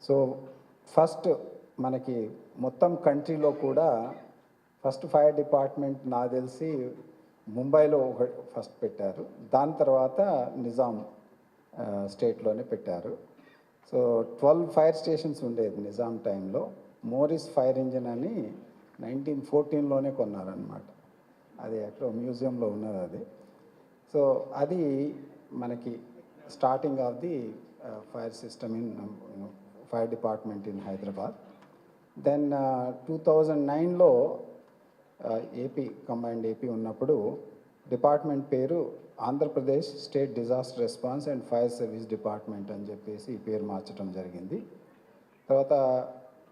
So first మనకి మొత్తం కంట్రీలో కూడా ఫస్ట్ ఫైర్ డిపార్ట్మెంట్ నాకు తెలిసి ముంబైలో ఫస్ట్ పెట్టారు. దాని తర్వాత నిజాం స్టేట్లోనే పెట్టారు. సో 12 ఫైర్ స్టేషన్స్ ఉండేది నిజాం టైంలో. మోరిస్ ఫైర్ ఇంజిన్ అని 1914లోనే కొన్నారనమాట. అది ఎక్కడో మ్యూజియంలో ఉన్నది అది. సో అది మనకి starting of the fire system in fire department in Hyderabad. Then 2009లో ఏపీ కంబైన్డ్ ఏపీ ఉన్నప్పుడు డిపార్ట్మెంట్ పేరు Andhra Pradesh state disaster response and fire service department అని చెప్పేసి ఈ పేరు మార్చడం జరిగింది. తర్వాత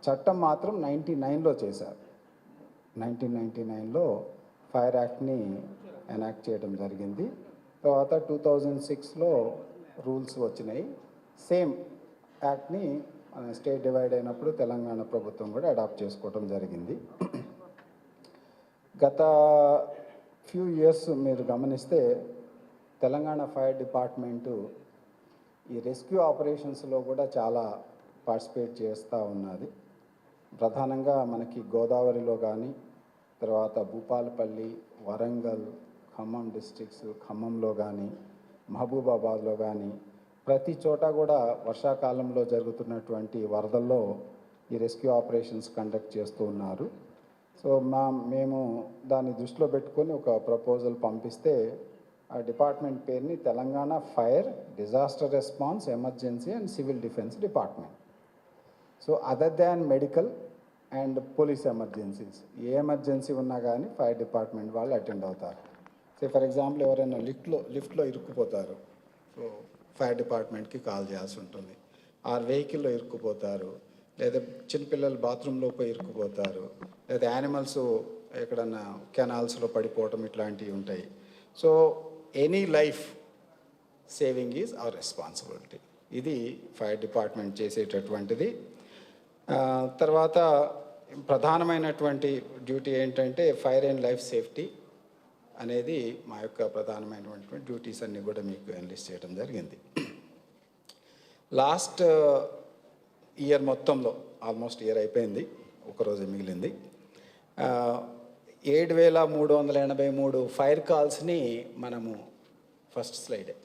చట్టం మాత్రం 99లో చేశారు. 1999లో ఫైర్ యాక్ట్ని ఎనాక్ట్ చేయడం జరిగింది. తర్వాత 2006లో రూల్స్ వచ్చినాయి. సేమ్ యాక్ట్ని స్టేట్ డివైడ్ అయినప్పుడు తెలంగాణ ప్రభుత్వం కూడా అడాప్ట్ చేసుకోవడం జరిగింది. గత ఫ్యూ ఇయర్స్ మీరు గమనిస్తే తెలంగాణ ఫైర్ డిపార్ట్మెంటు ఈ రెస్క్యూ ఆపరేషన్స్లో కూడా చాలా పార్టిసిపేట్ చేస్తూ ఉన్నది. ప్రధానంగా మనకి గోదావరిలో కానీ, తర్వాత భూపాలపల్లి, వరంగల్, ఖమ్మం డిస్ట్రిక్ట్స్, ఖమ్మంలో కానీ, మహబూబాబాద్లో కానీ ప్రతి చోట కూడా వర్షాకాలంలో జరుగుతున్నటువంటి వరదల్లో ఈ రెస్క్యూ ఆపరేషన్స్ కండక్ట్ చేస్తూ ఉన్నారు. సో మేము దాన్ని దృష్టిలో పెట్టుకొని ఒక ప్రపోజల్ పంపిస్తే ఆ డిపార్ట్మెంట్ పేరుని Telangana fire disaster response emergency and civil defence department. So other than medical and police emergencies, A emergency ఉన్నా కానీ ఫైర్ డిపార్ట్మెంట్ వాళ్ళు అటెండ్ అవుతారు. సో ఫర్ ఎగ్జాంపుల్ ఎవరైనా లిఫ్ట్లో ఇరుక్కుపోతారు, సో ఫైర్ డిపార్ట్మెంట్కి కాల్ చేయాల్సి ఉంటుంది. ఆ వెహికల్లో ఇరుక్కుపోతారు, లేదా చిన్నపిల్లలు బాత్రూంలో పోయి ఇరుక్కుపోతారు, లేదా యానిమల్స్ ఎక్కడన్నా కెనాల్స్లో పడిపోవటం ఇట్లాంటివి ఉంటాయి. So any life saving is our responsibility. ఇది ఫైర్ డిపార్ట్మెంట్ చేసేటటువంటిది. తర్వాత ప్రధానమైనటువంటి డ్యూటీ ఏంటంటే ఫైర్ అండ్ లైఫ్ సేఫ్టీ అనేది మా యొక్క ప్రధానమైనటువంటి డ్యూటీస్ అన్నీ కూడా మీకు ఎన్లిస్ట్ చేయడం జరిగింది. లాస్ట్ ఇయర్ మొత్తంలో ఆల్మోస్ట్ ఇయర్ అయిపోయింది, ఒకరోజు మిగిలింది. 7383 ఫైర్ కాల్స్ని మనము ఫస్ట్ స్లైడే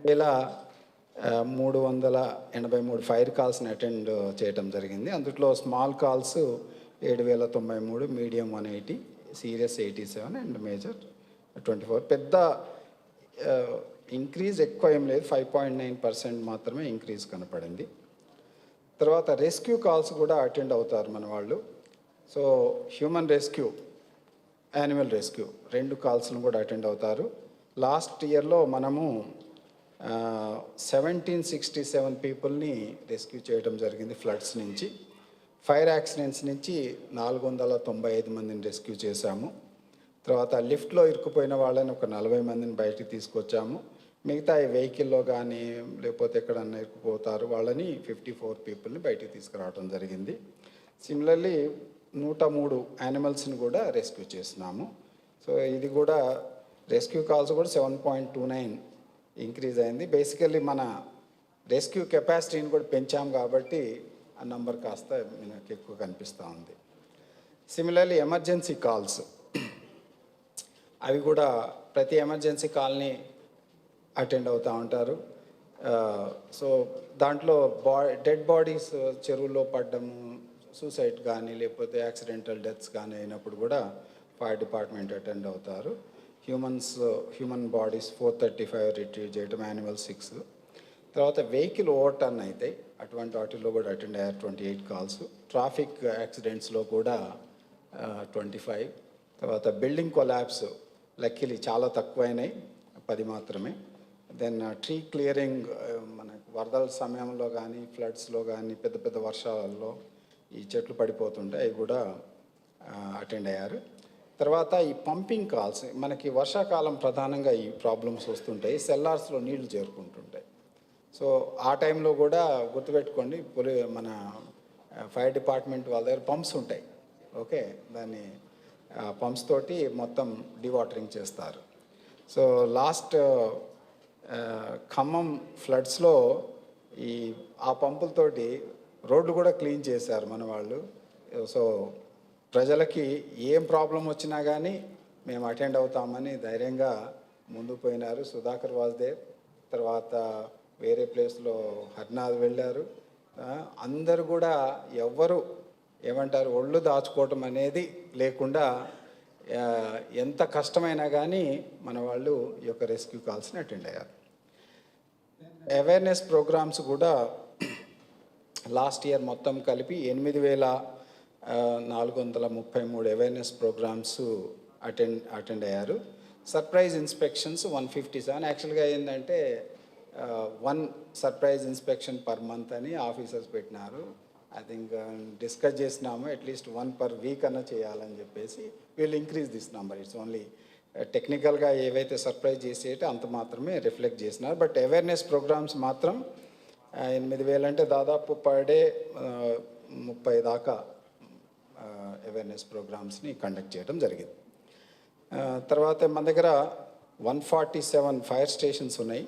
7383 ఫైర్ కాల్స్ని అటెండ్ చేయడం జరిగింది. అందులో small calls 7093, medium 180, serious 87 and major 24. పెద్ద ఇంక్రీజ్ ఎక్కువ ఏం లేదు, 5.9% మాత్రమే ఇంక్రీజ్ కనపడింది. తర్వాత రెస్క్యూ కాల్స్ కూడా అటెండ్ అవుతారు మన వాళ్ళు. So human rescue, animal rescue 2 కాల్స్ను కూడా అటెండ్ అవుతారు. లాస్ట్ ఇయర్లో మనము 1767 పీపుల్ని రెస్క్యూ చేయడం జరిగింది ఫ్లడ్స్ నుంచి. ఫైర్ యాక్సిడెంట్స్ నుంచి 495 మందిని రెస్క్యూ చేశాము. తర్వాత లిఫ్ట్లో ఇరుక్కుపోయిన వాళ్ళని ఒక 40 మందిని బయటికి తీసుకొచ్చాము. మిగతా ఈ వెహికల్లో కానీ లేకపోతే ఎక్కడన్నా ఇరుక్కుపోతారు వాళ్ళని 54 పీపుల్ని బయటికి తీసుకురావడం జరిగింది. సిమిలర్లీ 103 యానిమల్స్ని కూడా రెస్క్యూ చేస్తున్నాము. సో ఇది కూడా రెస్క్యూ కాల్స్ కూడా 7.29 ఇంక్రీజ్ అయింది. బేసికల్లీ మన రెస్క్యూ కెపాసిటీని కూడా పెంచాం కాబట్టి ఆ నంబర్ కాస్త మనకి ఎక్కువ కనిపిస్తూ ఉంది. సిమిలర్లీ ఎమర్జెన్సీ కాల్స్, అవి కూడా ప్రతి ఎమర్జెన్సీ కాల్ని అటెండ్ అవుతూ ఉంటారు. సో దాంట్లో డెడ్ బాడీస్ చెరువుల్లో పడ్డము, సూసైడ్ కానీ లేకపోతే యాక్సిడెంటల్ డెత్స్ కానీ అయినప్పుడు కూడా ఫైర్ డిపార్ట్మెంట్ అటెండ్ అవుతారు. హ్యూమన్ బాడీస్ 435 రిట్రీవ్ చేయడం, యానిమల్ 6. తర్వాత వెహికల్ ఓవర్ టర్న్ అవుతాయి, అటువంటి వాటిల్లో కూడా అటెండ్ అయ్యారు 28 కాల్స్. ట్రాఫిక్ యాక్సిడెంట్స్లో కూడా 25. తర్వాత బిల్డింగ్ కొలాప్స్ లక్కీలీ చాలా తక్కువైనాయి, 10 మాత్రమే. దెన్ ట్రీ క్లియరింగ్, మనకు వరదల సమయంలో కానీ ఫ్లడ్స్లో కానీ పెద్ద పెద్ద వర్షాలలో ఈ చెట్లు పడిపోతుంటాయి, అవి కూడా అటెండ్ అయ్యారు. తర్వాత ఈ పంపింగ్ కాల్స్, మనకి వర్షాకాలం ప్రధానంగా ఈ ప్రాబ్లమ్స్ వస్తుంటాయి, సెల్లార్స్లో నీళ్లు చేరుకుంటుంటాయి. సో ఆ టైంలో కూడా గుర్తుపెట్టుకోండి, మన ఫైర్ డిపార్ట్మెంట్ వాళ్ళ దగ్గర పంప్స్ ఉంటాయి. ఓకే, దాన్ని పంప్స్ తోటి మొత్తం డివాటరింగ్ చేస్తారు. సో లాస్ట్ ఖమ్మం ఫ్లడ్స్లో ఈ ఆ పంపులతోటి రోడ్లు కూడా క్లీన్ చేశారు మన వాళ్ళు. సో ప్రజలకి ఏం ప్రాబ్లం వచ్చినా కానీ మేము అటెండ్ అవుతామని ధైర్యంగా ముందుకు పోయినారు. సుధాకర్ వాజ్దేవ్ తర్వాత వేరే ప్లేస్లో హర్నాథ్ వెళ్ళారు. అందరూ కూడా ఎవ్వరు ఏమంటారు ఒళ్ళు దాచుకోవటం అనేది లేకుండా ఎంత కష్టమైనా కానీ మన వాళ్ళు ఈ యొక్క రెస్క్యూ కాల్స్ని అటెండ్ అయ్యారు. అవేర్నెస్ ప్రోగ్రామ్స్ కూడా లాస్ట్ ఇయర్ మొత్తం కలిపి 8,433 అవేర్నెస్ ప్రోగ్రామ్స్ అటెండ్ అయ్యారు. Surprise inspections 157. యాక్చువల్గా ఏంటంటే 1 సర్ప్రైజ్ ఇన్స్పెక్షన్ పర్ మంత్ అని ఆఫీసర్స్ పెట్టినారు. ఐ థింక్ డిస్కస్ చేసినాము అట్లీస్ట్ 1 పర్ వీక్ అన్న చేయాలని చెప్పేసి. వీళ్ళు increase this number. It's only టెక్నికల్గా ఏవైతే సర్ప్రైజ్ చేసేటో అంత మాత్రమే రిఫ్లెక్ట్ చేసినారు. బట్ అవేర్నెస్ ప్రోగ్రామ్స్ మాత్రం 8,000 అంటే దాదాపు పర్ డే 30 దాకా అవేర్నెస్ ప్రోగ్రామ్స్ని కండక్ట్ చేయడం జరిగింది. తర్వాత మన దగ్గర 147 ఫైర్ స్టేషన్స్ ఉన్నాయి.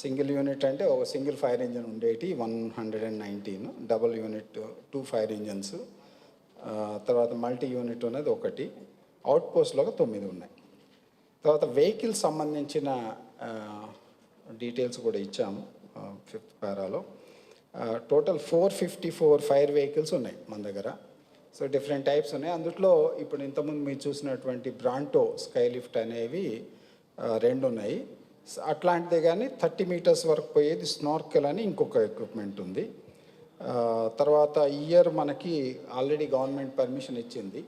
సింగిల్ యూనిట్ అంటే ఒక సింగిల్ ఫైర్ ఇంజిన్ ఉండేటి 119, డబుల్ యూనిట్ 2 ఫైర్ ఇంజన్స్, తర్వాత మల్టీ యూనిట్ ఉన్నది 1, అవుట్ పోస్ట్లో 9 ఉన్నాయి. తర్వాత వెహికల్ సంబంధించిన డీటెయిల్స్ కూడా ఇచ్చాము 5th పారాలో. టోటల్ 454 ఫైర్ వెహికల్స్ ఉన్నాయి మన దగ్గర. సో డిఫరెంట్ టైప్స్ ఉన్నాయి. అందులో ఇప్పుడు ఇంతకుముందు మీరు చూసినటువంటి బ్రాంటో స్కై లిఫ్ట్ అనేవి 2 ఉన్నాయి. అట్లాంటిదే కానీ 30 మీటర్స్ వరకు పోయేది స్నార్కెల్ అని ఇంకొక ఎక్విప్మెంట్ ఉంది. తర్వాత ఇయర్ మనకి ఆల్రెడీ గవర్నమెంట్ పర్మిషన్ ఇచ్చింది.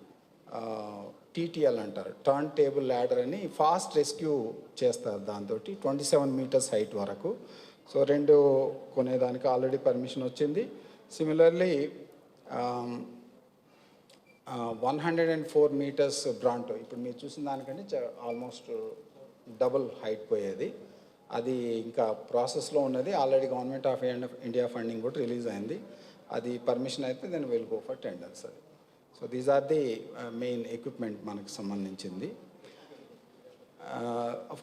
TTL అంటారు, టర్న్ టేబుల్ ల్యాడర్ అని, ఫాస్ట్ రెస్క్యూ చేస్తారు దాంతో 27 మీటర్స్ హైట్ వరకు. సో 2 కొనేదానికి ఆల్రెడీ పర్మిషన్ వచ్చింది. సిమిలర్లీ 104 మీటర్స్ బ్రాంటో ఇప్పుడు మీరు చూసిన దానికంటే ఆల్మోస్ట్ డబుల్ హైట్ పోయేది. అది ఇంకా ప్రాసెస్లో ఉన్నది. Already government of India funding కూడా రిలీజ్ అయింది. అది పర్మిషన్ అయితే then will go for tenders. అది so these are the main equipment మనకు సంబంధించింది.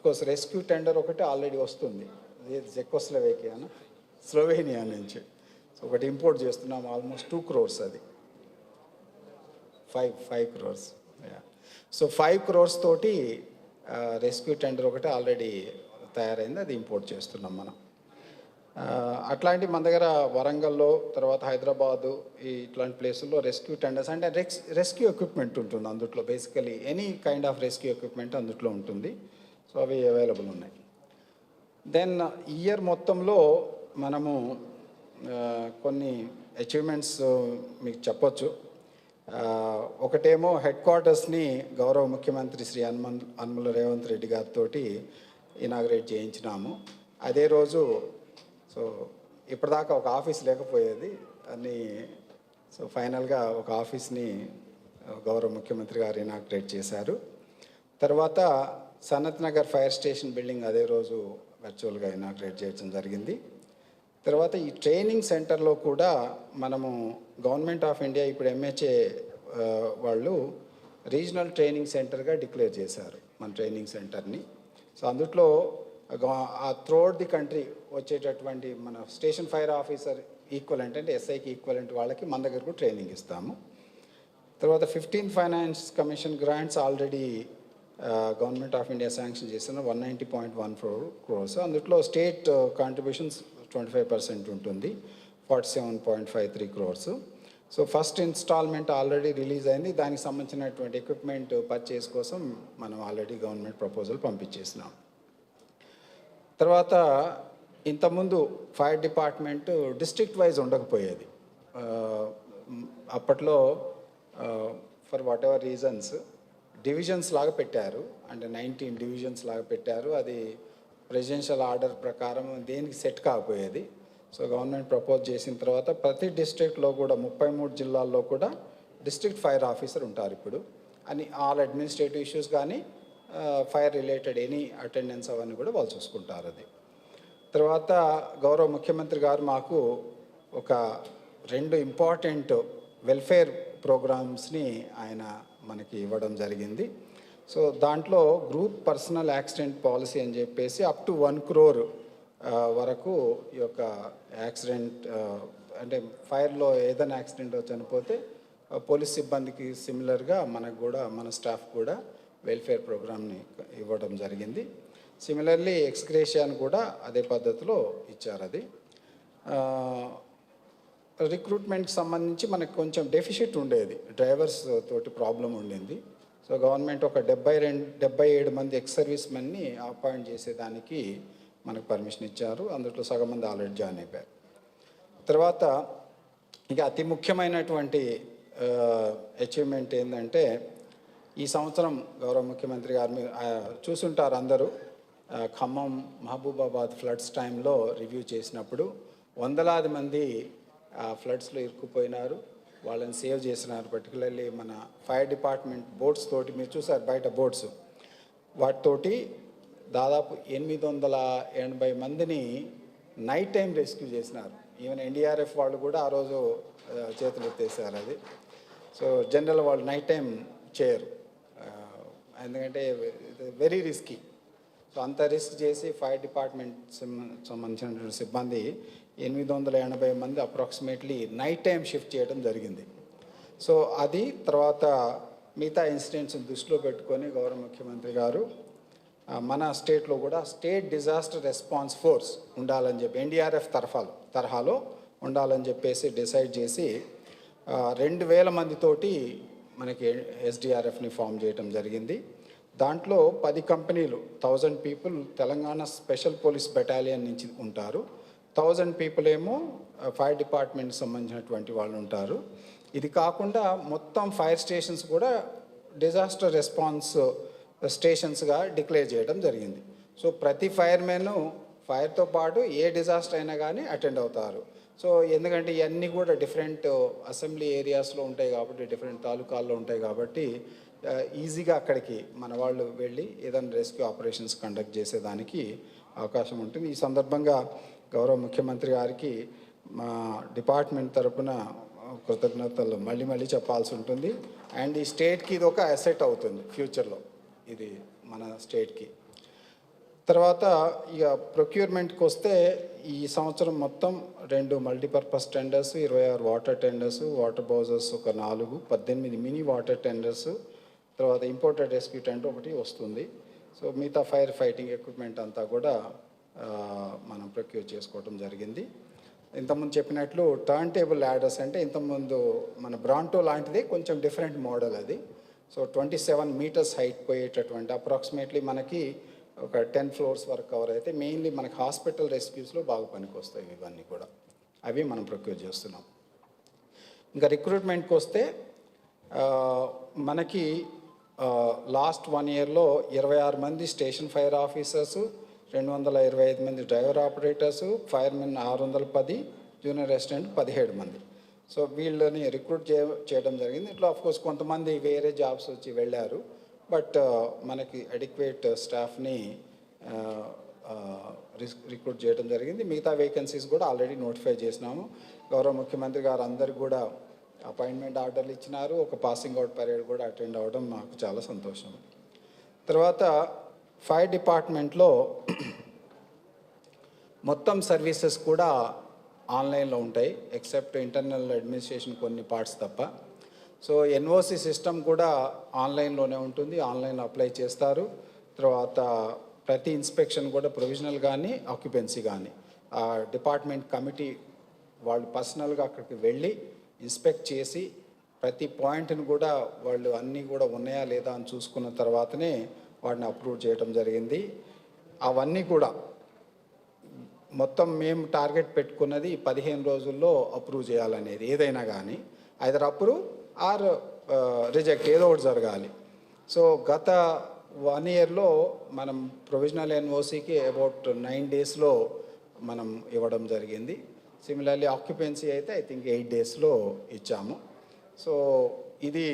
కోర్స్ రెస్క్యూ టెండర్ ఒకటి ఆల్రెడీ వస్తుంది. జెకోస్లోవేకియా స్లోవేనియా నుంచి. సో ఒకటి ఇంపోర్ట్ చేస్తున్నాం ఆల్మోస్ట్ 2 crores. అది 5 crores. సో 5 crores తోటి రెస్క్యూ టెండర్ ఒకటి ఆల్రెడీ తయారైంది. అది ఇంపోర్ట్ చేస్తున్నాం మనం. అట్లాంటి మన దగ్గర వరంగల్లో తర్వాత హైదరాబాదు ఇట్లాంటి ప్లేసుల్లో రెస్క్యూ టెండర్స్ అంటే రెస్క్యూ ఎక్విప్మెంట్ ఉంటుంది. అందులో basically any kind of rescue equipment అందులో ఉంటుంది. సో అవి అవైలబుల్ ఉన్నాయి. దెన్ ఇయర్ మొత్తంలో మనము కొన్ని అచీవ్మెంట్స్ మీకు చెప్పొచ్చు. ఒకటేమో హెడ్ క్వార్టర్స్ని గౌరవ ముఖ్యమంత్రి శ్రీ యనమల రేవంత్ రెడ్డి గారితో ఇనాగ్రేట్ చేయించినాము. అదే రోజు సో ఇప్పటిదాకా ఒక ఆఫీస్ లేకపోయేది అని, సో ఫైనల్గా ఒక ఆఫీస్ని గౌరవ ముఖ్యమంత్రి గారు ఇనాగ్రేట్ చేశారు. తర్వాత Sanath Nagar fire station building అదే రోజు వర్చువల్గా ఇనాగ్రేట్ చేయడం జరిగింది. తర్వాత ఈ ట్రైనింగ్ సెంటర్లో కూడా మనము గవర్నమెంట్ ఆఫ్ ఇండియా ఇప్పుడు MHA వాళ్ళు రీజనల్ ట్రైనింగ్ సెంటర్గా డిక్లేర్ చేశారు మన ట్రైనింగ్ సెంటర్ని. సో అందులో త్రూఅవుట్ ది కంట్రీ వచ్చేటటువంటి మన స్టేషన్ ఫైర్ ఆఫీసర్ ఈక్వలెంట్ అంటే SIకి ఈక్వలెంట్ వాళ్ళకి మన దగ్గర కూడా ట్రైనింగ్ ఇస్తాము. తర్వాత 15th finance commission grants already government of India sanction చేసిన 190.14 crores. అందులో స్టేట్ కాంట్రిబ్యూషన్స్ 25% ఉంటుంది, 47.53 crores. So first instalment already release అయింది. దానికి సంబంధించినటువంటి ఎక్విప్మెంట్ పర్చేస్ కోసం మనం ఆల్రెడీ గవర్నమెంట్ ప్రపోజల్ పంపించేసినాం. తర్వాత ఇంతకుముందు ఫైర్ డిపార్ట్మెంట్ డిస్ట్రిక్ట్ వైజ్ ఉండకపోయేది. అప్పట్లో for what ever reasons divisions లాగా పెట్టారు, అంటే 19 డివిజన్స్ లాగా పెట్టారు. అది ప్రెసిడెన్షియల్ ఆర్డర్ ప్రకారం దేనికి సెట్ కాకపోయేది. సో గవర్నమెంట్ ప్రపోజ్ చేసిన తర్వాత ప్రతి డిస్ట్రిక్ట్లో కూడా 33 జిల్లాల్లో కూడా డిస్ట్రిక్ట్ ఫైర్ ఆఫీసర్ ఉంటారు ఇప్పుడు అని. ఆల్ అడ్మినిస్ట్రేటివ్ ఇష్యూస్ కానీ ఫైర్ రిలేటెడ్ ఎనీ అటెండెన్స్ అవన్నీ కూడా వాళ్ళు చూసుకుంటారు. అది తర్వాత గౌరవ ముఖ్యమంత్రి గారు మాకు ఒక 2 ఇంపార్టెంట్ వెల్ఫేర్ ప్రోగ్రామ్స్ని ఆయన మనకి ఇవ్వడం జరిగింది. సో దాంట్లో గ్రూప్ పర్సనల్ యాక్సిడెంట్ పాలసీ అని చెప్పేసి అప్ టు 1 crore వరకు ఈ యొక్క యాక్సిడెంట్ అంటే ఫైర్లో ఏదైనా యాక్సిడెంట్ చనిపోతే పోలీస్ సిబ్బందికి సిమిలర్గా మనకు కూడా మన స్టాఫ్ కూడా వెల్ఫేర్ ప్రోగ్రామ్ని ఇవ్వడం జరిగింది. సిమిలర్లీ ఎక్స్గ్రేషియాని కూడా అదే పద్ధతిలో ఇచ్చారు. అది రిక్రూట్మెంట్కి సంబంధించి మనకు కొంచెం డెఫిషిట్ ఉండేది, డ్రైవర్స్ తోటి ప్రాబ్లం ఉండింది. సో గవర్నమెంట్ ఒక 77 మంది ఎక్స్ సర్వీస్ మెన్ని అపాయింట్ చేసేదానికి మనకు పర్మిషన్ ఇచ్చారు. అందులో సగం మంది ఆల్రెడీ జాయిన్ అయిపోయారు. తర్వాత ఇక అతి ముఖ్యమైనటువంటి అచీవ్మెంట్ ఏంటంటే ఈ సంవత్సరం గౌరవ ముఖ్యమంత్రి గారు చూసుంటారు అందరూ, ఖమ్మం మహబూబాబాద్ ఫ్లడ్స్ టైంలో రివ్యూ చేసినప్పుడు వందలాది మంది ఫ్లడ్స్లో ఇరుక్కుపోయినారు, వాళ్ళని సేవ్ చేసినారు. పర్టికులర్లీ మన ఫైర్ డిపార్ట్మెంట్ బోట్స్ తోటి మీరు చూసారు బయట బోట్స్, వాటితోటి దాదాపు 880 మందిని నైట్ టైం రెస్క్యూ చేసినారు. ఈవెన్ ఎన్డీఆర్ఎఫ్ వాళ్ళు కూడా ఆ రోజు చేతులు ఎత్తేసారు. అది సో జనరల్ వాళ్ళు నైట్ టైం చేయరు, ఎందుకంటే వెరీ రిస్కీ. సో అంత రిస్క్ చేసి ఫైర్ డిపార్ట్మెంట్ సంబంధించినటువంటి సిబ్బంది 880 మంది అప్రాక్సిమేట్లీ నైట్ టైం షిఫ్ట్ చేయడం జరిగింది. సో అది తర్వాత మిగతా ఇన్సిడెంట్స్ని దృష్టిలో పెట్టుకొని గౌరవ ముఖ్యమంత్రి గారు మన స్టేట్లో కూడా స్టేట్ డిజాస్టర్ రెస్పాన్స్ ఫోర్స్ ఉండాలని చెప్పి ఎన్డీఆర్ఎఫ్ తరహాలో ఉండాలని చెప్పేసి డిసైడ్ చేసి 2000 మందితోటి మనకి ఎస్డిఆర్ఎఫ్ని ఫామ్ చేయడం జరిగింది. దాంట్లో 10 కంపెనీలు 1000 people Telangana special police battalion నుంచి ఉంటారు, 1000 పీపుల్ ఏమో ఫైర్ డిపార్ట్మెంట్కి సంబంధించినటువంటి వాళ్ళు ఉంటారు. ఇది కాకుండా మొత్తం ఫైర్ స్టేషన్స్ కూడా డిజాస్టర్ రెస్పాన్స్ స్టేషన్స్గా డిక్లేర్ చేయడం జరిగింది. సో ప్రతి ఫైర్మెన్ ఫైర్తో పాటు ఏ డిజాస్టర్ అయినా కానీ అటెండ్ అవుతారు. సో ఎందుకంటే ఇవన్నీ కూడా డిఫరెంట్ అసెంబ్లీ ఏరియాస్లో ఉంటాయి కాబట్టి, డిఫరెంట్ తాలూకాల్లో ఉంటాయి కాబట్టి ఈజీగా అక్కడికి మన వాళ్ళు వెళ్ళి ఏదైనా రెస్క్యూ ఆపరేషన్స్ కండక్ట్ చేసేదానికి అవకాశం ఉంటుంది. ఈ సందర్భంగా గౌరవ ముఖ్యమంత్రి గారికి మా డిపార్ట్మెంట్ తరపున కృతజ్ఞతలు మళ్ళీ చెప్పాల్సి ఉంటుంది. అండ్ ఈ స్టేట్కి ఇది ఒక అసెట్ అవుతుంది ఫ్యూచర్లో, ఇది మన స్టేట్కి. తర్వాత ఇక ప్రొక్యూర్మెంట్కి వస్తే ఈ సంవత్సరం మొత్తం 2 multipurpose tenders, 26 water tenders, water bowsers ఒక 4, 18 మినీ వాటర్ టెండర్స్, తర్వాత ఇంపోర్టెడ్ రెస్క్యూ టెండర్ ఒకటి వస్తుంది. సో మిగతా ఫైర్ ఫైటింగ్ ఎక్విప్మెంట్ అంతా కూడా మనం ప్రొక్యూర్ చేసుకోవడం జరిగింది. ఇంతకుముందు చెప్పినట్లు టర్న్ టేబుల్ ల్యాడర్స్ అంటే ఇంతకుముందు మన బ్రాంటో లాంటిదే, కొంచెం డిఫరెంట్ మోడల్ అది. సో 27 మీటర్స్ హైట్ పోయేటటువంటి అప్రాక్సిమేట్లీ మనకి ఒక 10 ఫ్లోర్స్ వరకు కవర్ అయితే మెయిన్లీ మనకి హాస్పిటల్ రెస్క్యూస్లో బాగా పనికి వస్తాయి ఇవన్నీ కూడా, అవి మనం ప్రొక్యూర్ చేస్తున్నాం. ఇంకా రిక్రూట్మెంట్కి వస్తే మనకి లాస్ట్ 1 ఇయర్లో 26 మంది స్టేషన్ ఫైర్ ఆఫీసర్సు, 225 మంది driver operators, firemen 610, junior assistant 17 మంది. సో వీళ్ళని రిక్రూట్ చేయడం జరిగింది. ఇట్లా ఆఫ్కోర్స్ కొంతమంది వేరే జాబ్స్ వచ్చి వెళ్ళారు, బట్ మనకి అడిక్వేట్ స్టాఫ్ని రిక్రూట్ చేయడం జరిగింది. మిగతా వేకెన్సీస్ కూడా ఆల్రెడీ నోటిఫై చేసినాము. గౌరవ ముఖ్యమంత్రి గారు అందరికి కూడా అపాయింట్మెంట్ ఆర్డర్లు ఇచ్చినారు. ఒక పాసింగ్ అవుట్ పరేడ్ కూడా అటెండ్ అవ్వడం మాకు చాలా సంతోషం. తర్వాత ఫైర్ డిపార్ట్మెంట్లో మొత్తం సర్వీసెస్ కూడా ఆన్లైన్లో ఉంటాయి, ఎక్సెప్ట్ ఇంటర్నల్ అడ్మినిస్ట్రేషన్ కొన్ని పార్ట్స్ తప్ప. సో ఎన్ఓసి సిస్టమ్ కూడా ఆన్లైన్లోనే ఉంటుంది, ఆన్లైన్లో అప్లై చేస్తారు. తర్వాత ప్రతి ఇన్స్పెక్షన్ కూడా ప్రొవిజనల్ కానీ ఆక్యుపెన్సీ కానీ డిపార్ట్మెంట్ కమిటీ వాళ్ళు పర్సనల్గా అక్కడికి వెళ్ళి ఇన్స్పెక్ట్ చేసి ప్రతి పాయింట్ని కూడా వాళ్ళు అన్నీ కూడా ఉన్నాయా లేదా అని చూసుకున్న తర్వాతనే వాటిని అప్రూవ్ చేయడం జరిగింది. అవన్నీ కూడా మొత్తం మేము టార్గెట్ పెట్టుకున్నది 15 రోజుల్లో అప్రూవ్ చేయాలనేది, ఏదైనా కానీ ఐదర్ అప్రూవ్ ఆర్ రిజెక్ట్, ఏదో ఒకటి జరగాలి. సో గత 1 ఇయర్లో మనం ప్రొవిజనల్ ఎన్ఓసికి అబౌట్ 9 డేస్లో మనం ఇవ్వడం జరిగింది. సిమిలర్లీ ఆక్యుపెన్సీ అయితే ఐ థింక్ 8 డేస్లో ఇచ్చాము. సో ఇది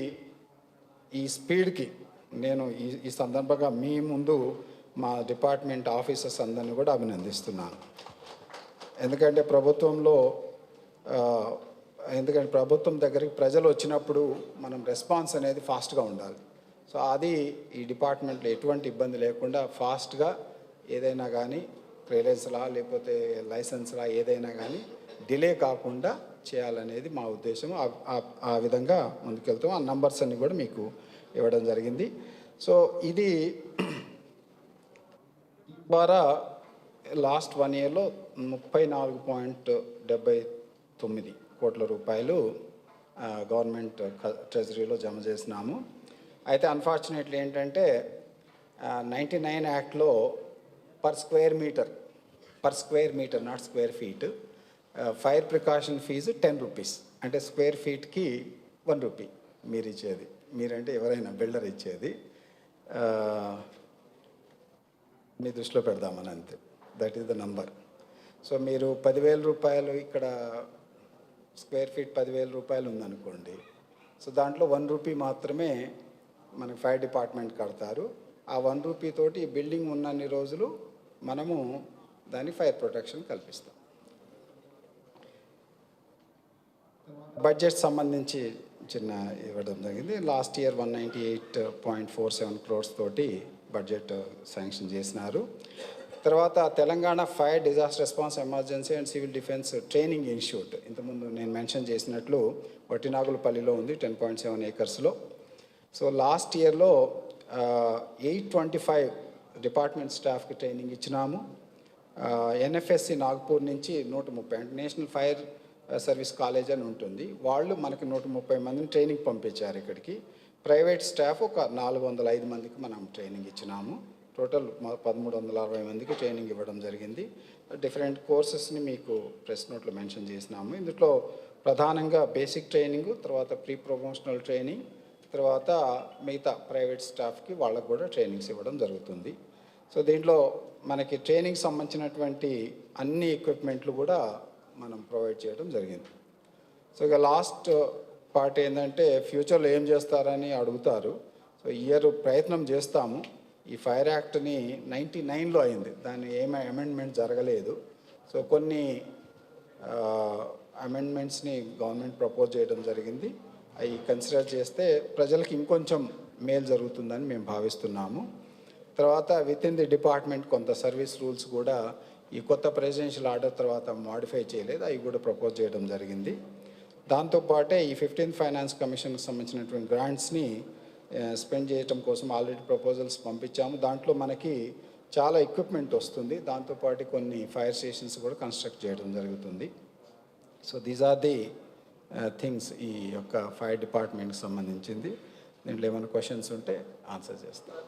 ఈ స్పీడ్కి నేను ఈ సందర్భంగా మీ ముందు మా డిపార్ట్మెంట్ ఆఫీసర్స్ అందరినీ కూడా అభినందిస్తున్నాను. ఎందుకంటే ప్రభుత్వం దగ్గరికి ప్రజలు వచ్చినప్పుడు మనం రెస్పాన్స్ అనేది ఫాస్ట్గా ఉండాలి. సో అది ఈ డిపార్ట్మెంట్లో ఎటువంటి ఇబ్బంది లేకుండా ఫాస్ట్గా ఏదైనా కానీ క్లియరెన్స్లా లేకపోతే లైసెన్స్లా ఏదైనా కానీ డిలే కాకుండా చేయాలనేది మా ఉద్దేశం. ఆ విధంగా ముందుకెళ్తాం. ఆ నంబర్స్ అన్ని కూడా మీకు ఇవ్వడం జరిగింది. సో ఇది ద్వారా లాస్ట్ 1 ఇయర్లో 34.79 కోట్ల రూపాయలు గవర్నమెంట్ ట్రెజరీలో జమ చేసినాము. అయితే అన్ఫార్చునేట్లీ ఏంటంటే 99 యాక్ట్లో per square metre not square feet fire precaution fees 10 rupees. అంటే స్క్వేర్ ఫీట్కి 1 రూపీ మీరు ఇచ్చేది, మీరంటే ఎవరైనా బిల్డర్ ఇచ్చేది. మీ దృష్టిలో పెడదామని అంతే. That is the number. So మీరు 10,000 రూపాయలు ఇక్కడ స్క్వేర్ ఫీట్ 10,000 రూపాయలు ఉందనుకోండి. సో దాంట్లో 1 రూపీ మాత్రమే మనకి ఫైర్ డిపార్ట్మెంట్ కడతారు. ఆ 1 రూపీ తోటి ఈ బిల్డింగ్ ఉన్నన్ని రోజులు మనము దాని ఫైర్ ప్రొటెక్షన్ కల్పిస్తాం. బడ్జెట్ సంబంధించి చిన్న ఇవ్వడం జరిగింది. లాస్ట్ ఇయర్ 198.47 crores తోటి బడ్జెట్ శాంక్షన్ చేసినారు. తర్వాత Telangana fire disaster response emergency and civil defence training institute ఇంతకుముందు నేను మెన్షన్ చేసినట్లు వట్టినాగులపల్లిలో ఉంది 10.7 acresలో. సో లాస్ట్ ఇయర్లో 825 డిపార్ట్మెంట్ స్టాఫ్కి ట్రైనింగ్ ఇచ్చినాము. ఎన్ఎఫ్ఎస్సి నాగ్పూర్ నుంచి 130 అంటే నేషనల్ ఫైర్ సర్వీస్ కాలేజ్ అని ఉంటుంది, వాళ్ళు మనకి 130 మందిని ట్రైనింగ్ పంపించారు ఇక్కడికి. ప్రైవేట్ స్టాఫ్ ఒక 405 మందికి మనం ట్రైనింగ్ ఇచ్చినాము. టోటల్ 1,360 మందికి ట్రైనింగ్ ఇవ్వడం జరిగింది. డిఫరెంట్ కోర్సెస్ని మీకు ప్రెస్ నోట్లో మెన్షన్ చేసినాము. ఇందులో ప్రధానంగా బేసిక్ ట్రైనింగ్, తర్వాత ప్రీ ప్రమోషనల్ ట్రైనింగ్, తర్వాత మిగతా ప్రైవేట్ స్టాఫ్కి వాళ్ళకు కూడా ట్రైనింగ్స్ ఇవ్వడం జరుగుతుంది. సో దీంట్లో మనకి ట్రైనింగ్ సంబంధించినటువంటి అన్ని ఎక్విప్మెంట్లు కూడా మనం ప్రొవైడ్ చేయడం జరిగింది. సో ఇక లాస్ట్ పార్ట్ ఏంటంటే ఫ్యూచర్లో ఏం చేస్తారని అడుగుతారు. సో ఇయర్ ప్రయత్నం చేస్తాము. ఈ ఫైర్ యాక్ట్ని 99లో అయింది, దాన్ని ఏమీ అమెండ్మెంట్ జరగలేదు. సో కొన్ని అమెండ్మెంట్స్ని గవర్నమెంట్ ప్రపోజ్ చేయడం జరిగింది. అవి కన్సిడర్ చేస్తే ప్రజలకు ఇంకొంచెం మేలు జరుగుతుందని మేము భావిస్తున్నాము. తర్వాత విత్ ఇన్ ది డిపార్ట్మెంట్ కొంత సర్వీస్ రూల్స్ కూడా ఈ కొత్త ప్రెసిడెన్షియల్ ఆర్డర్ తర్వాత మాడిఫై చేయలేదు, అవి కూడా ప్రపోజ్ చేయడం జరిగింది. దాంతోపాటే ఈ 15th ఫైనాన్స్ కమిషన్కి సంబంధించినటువంటి గ్రాంట్స్ని స్పెండ్ చేయడం కోసం ఆల్రెడీ ప్రపోజల్స్ పంపించాము. దాంట్లో మనకి చాలా ఎక్విప్మెంట్ వస్తుంది, దాంతోపాటు కొన్ని ఫైర్ స్టేషన్స్ కూడా కన్స్ట్రక్ట్ చేయడం జరుగుతుంది. So these are the things ఈ యొక్క ఫైర్ డిపార్ట్మెంట్కి సంబంధించింది. దీంట్లో ఏమైనా క్వశ్చన్స్ ఉంటే ఆన్సర్ చేస్తాను.